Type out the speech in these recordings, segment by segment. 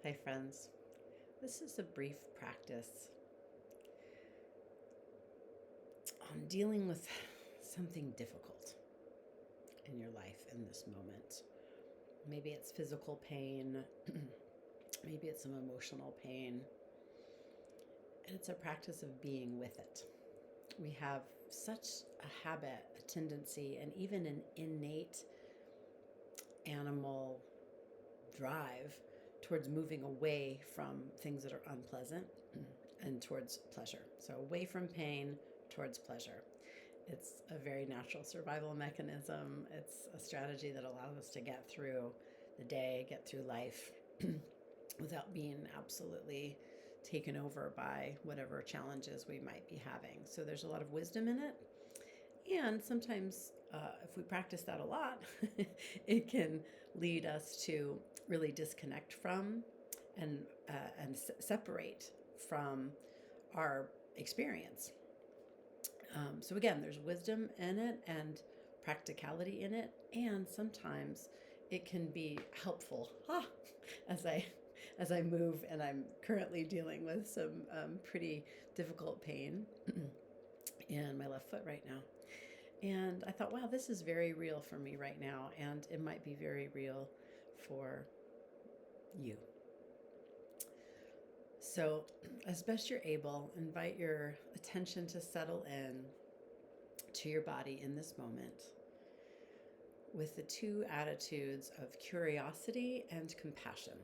Hi, friends. This is a brief practice on dealing with something difficult in your life in this moment. Maybe it's physical pain, maybe it's some emotional pain, and it's a practice of being with it. We have such a habit, a tendency, and even an innate animal drive towards moving away from things that are unpleasant and towards pleasure. So away from pain towards pleasure. It's a very natural survival mechanism. It's a strategy that allows us to get through the day, get through life without being absolutely taken over by whatever challenges we might be having. So there's a lot of wisdom in it. And sometimes, if we practice that a lot, it can lead us to really disconnect from and separate from our experience. So again, there's wisdom in it and practicality in it, and sometimes it can be helpful. As I move, and I'm currently dealing with some pretty difficult pain in my left foot right now. And I thought, wow, this is very real for me right now, and it might be very real for you. So, as best you're able, invite your attention to settle in to your body in this moment with the two attitudes of curiosity and compassion.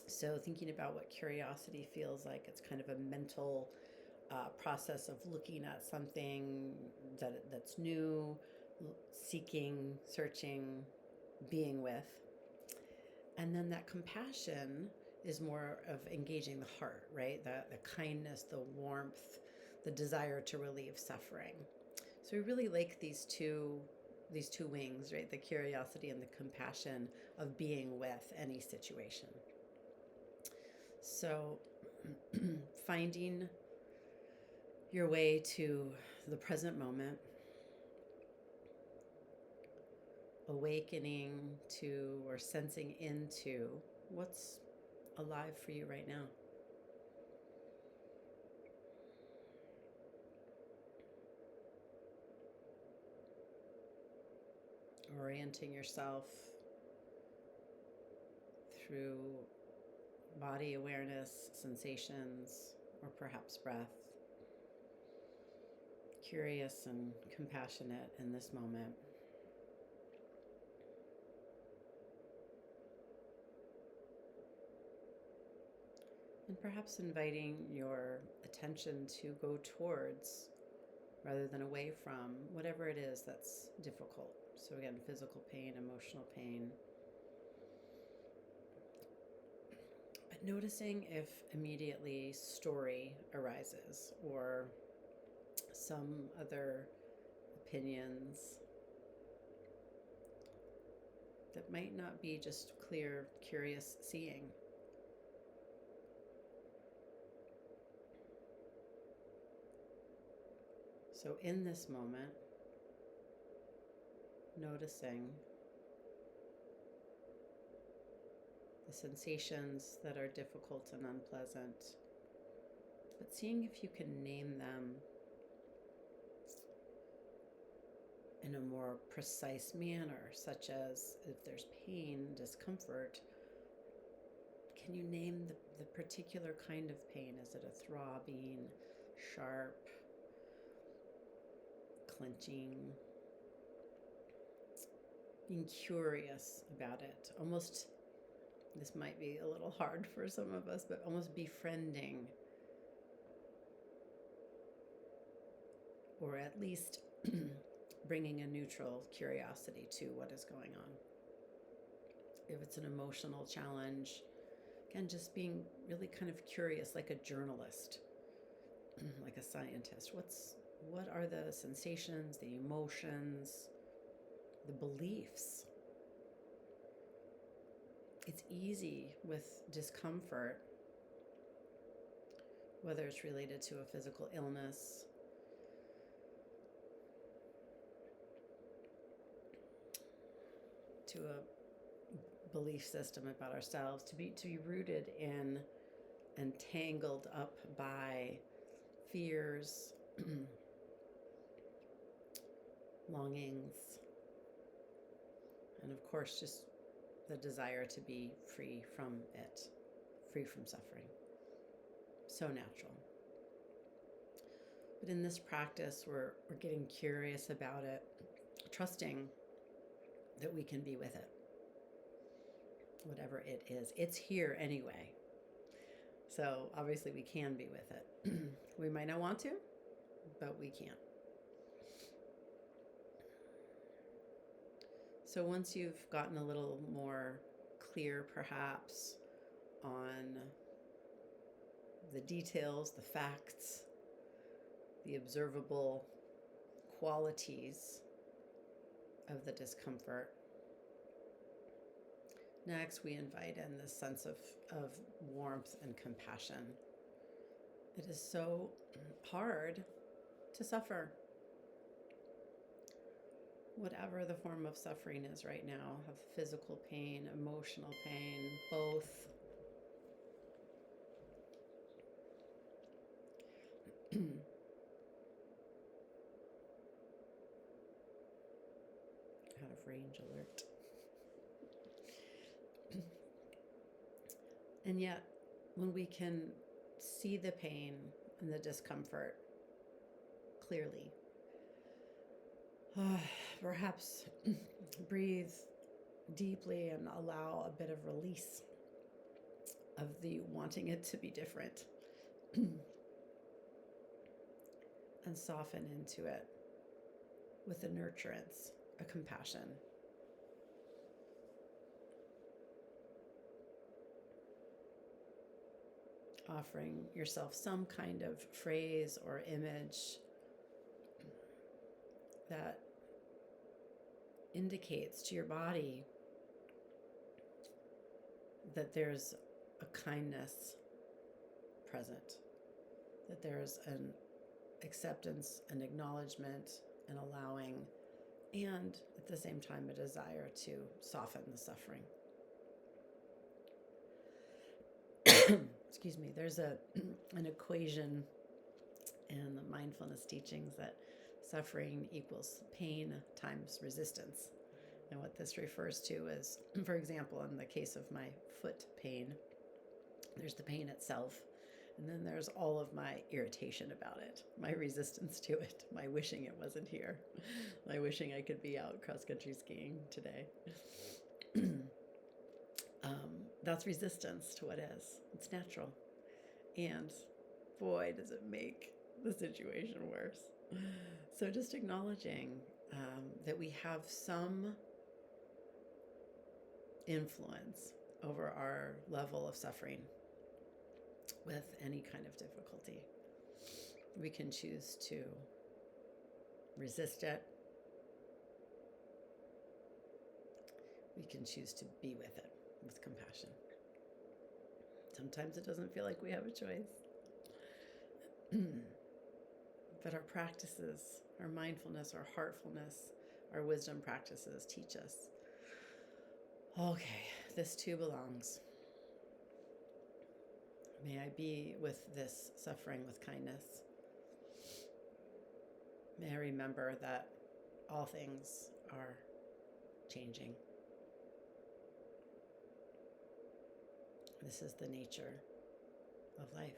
So, thinking about what curiosity feels like, it's kind of a mental process of looking at something that's new, seeking, searching, being with. And then that compassion is more of engaging the heart, right? The kindness, the warmth, the desire to relieve suffering. So we really like these two wings, right? The curiosity and the compassion of being with any situation. So finding your way to the present moment, awakening to or sensing into what's alive for you right now. Orienting yourself through body awareness, sensations, or perhaps breath. Curious and compassionate in this moment. And perhaps inviting your attention to go towards rather than away from whatever it is that's difficult. So again, physical pain, emotional pain. But noticing if immediately story arises or some other opinions that might not be just clear, curious seeing. So in this moment, noticing the sensations that are difficult and unpleasant, but seeing if you can name them in a more precise manner, such as if there's pain, discomfort, can you name the particular kind of pain? Is it a throbbing, sharp, clenching? Being curious about it. Almost, this might be a little hard for some of us, but almost befriending, or at least bringing a neutral curiosity to what is going on. If it's an emotional challenge, again, just being really kind of curious, like a journalist, like a scientist. What are the sensations, the emotions, the beliefs? It's easy with discomfort, whether it's related to a physical illness, to a belief system about ourselves, to be rooted in and tangled up by fears, longings, and of course just the desire to be free from it, free from suffering. So natural. But in this practice, we're getting curious about it, trusting that we can be with it. Whatever it is, it's here anyway. So obviously we can be with it. We might not want to, but we can. So once you've gotten a little more clear, perhaps, on the details, the facts, the observable qualities of the discomfort, next we invite in this sense of warmth and compassion. It is so hard to suffer. Whatever the form of suffering is right now, have physical pain, emotional pain, both. Out of range alert. And yet, when we can see the pain and the discomfort clearly, perhaps breathe deeply and allow a bit of release of the wanting it to be different and soften into it with a nurturance, a compassion. Offering yourself some kind of phrase or image that indicates to your body that there's a kindness present, that there's an acceptance, an acknowledgement, an allowing, and at the same time a desire to soften the suffering. Excuse me, there's an equation in the mindfulness teachings that suffering equals pain times resistance. And what this refers to is, for example, in the case of my foot pain, there's the pain itself, and then there's all of my irritation about it, my resistance to it, my wishing it wasn't here, my wishing I could be out cross-country skiing today. That's resistance to what is. It's natural. And boy, does it make the situation worse. So just acknowledging that we have some influence over our level of suffering with any kind of difficulty. We can choose to resist it. We can choose to be with it with compassion. Sometimes it doesn't feel like we have a choice. But our practices, our mindfulness, our heartfulness, our wisdom practices teach us, okay, this too belongs. May I be with this suffering with kindness. May I remember that all things are changing. This is the nature of life.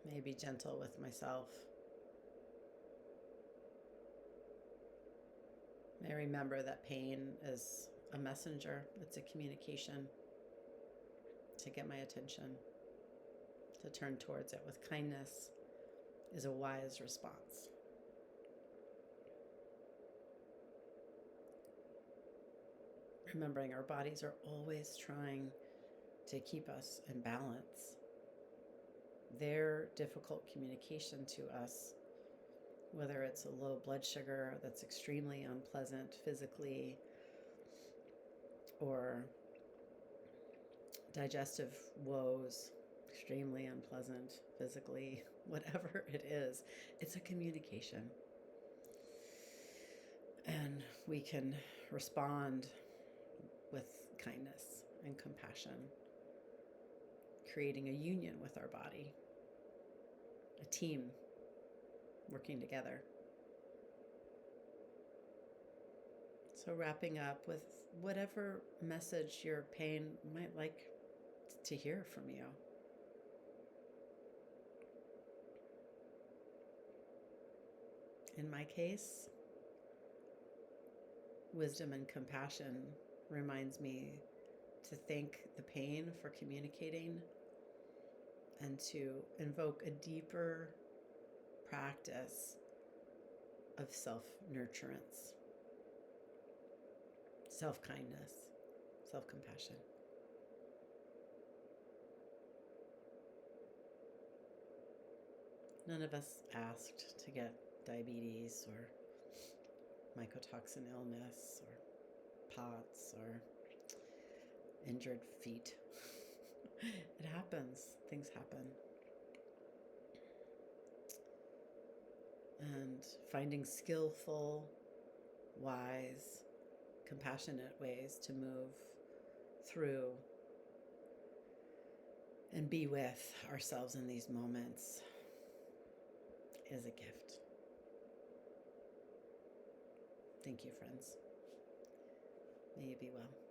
May I be gentle with myself. May I remember that pain is a messenger. It's a communication to get my attention, to turn towards it with kindness is a wise response. Remembering our bodies are always trying to keep us in balance. Their difficult communication to us, whether it's a low blood sugar that's extremely unpleasant physically, or digestive woes, extremely unpleasant physically, whatever it is, it's a communication. And we can respond with kindness and compassion, creating a union with our body, a team working together. So wrapping up with whatever message your pain might like to hear from you. In my case, wisdom and compassion reminds me to thank the pain for communicating and to invoke a deeper practice of self-nurturance, self-kindness, self-compassion. None of us asked to get diabetes or mycotoxin illness or POTS or injured feet. It happens. Things happen. And finding skillful, wise, compassionate ways to move through and be with ourselves in these moments is a gift. Thank you, friends. May you be well.